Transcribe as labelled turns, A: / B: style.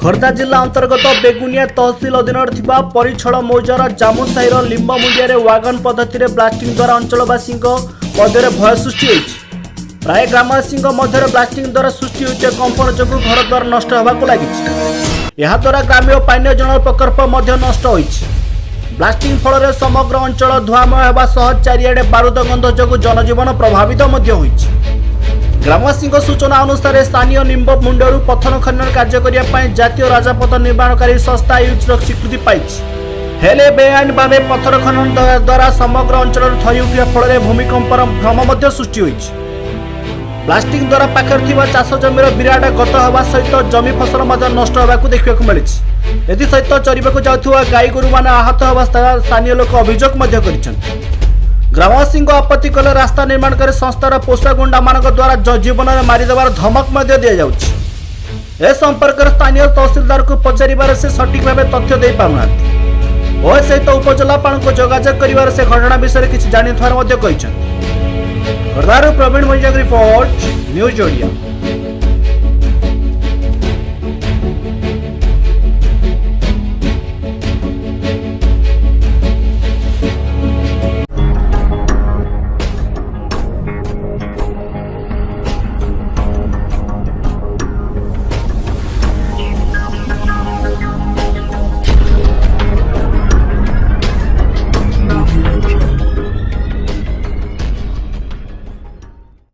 A: खोर्धा जिला अंतर्गत बेगुनिया तहसिल अधीन परिछल मौजार जामु साहिर लिंब मुंडिया वागन पद्धति ब्लास्टिंग द्वारा अंचलवासी मध्य भय सृष्टि होती। प्राय ग्रामवासी मध्य ब्लास्टिंग द्वारा सृष्टि होता कंपन जो घर द्वार नष्ट होगा लगी। याद्वारा ग्राम्य पानीय जल प्रकल्प नष्ट होती। ब्लास्टिंग फल समग्र अंचल धुआमय होगा सह चारिआडे बारूद गंध जो जनजीवन प्रभावित होती। ग्रामवासी सूचना अनुसार स्थानीय निंब मुंडू पथन खनन कार्य करने जातीय राजपथ निर्माणकारी संस्था यूजर स्वीकृति पाई हेले बेआईन भाव पथर खनन द्वारा समग्र अंचल थरी उठा फल भूमिकंपर भ्रम सृष्टि होती। ब्लास्टिंग द्वारा पाखे चाष जमीर विराट गत होगा सहित जमी फसल नष्ट होगा देखा मिली। एसहित चरवाक जाऊा गाई गोरु मैंने आहत होगा स्थानीय लोक अभियोग कर ग्रामवासी आपत्ति कले रास्ता निर्माणकारी संस्थार पोषा गुंडा मान द्वारा जीवन में मारिदेवार धमक दि जाऊँगी। ए संपर्क स्थानीय तहसिलदार को पचार से सठिक भाव तथ्य दे पारना और सहित उपजिलापाल को जोगाजोग कर से घटना विषय किसी जानी खोर्धारू प्रवीण रिपोर्ट न्यूज ओडिया।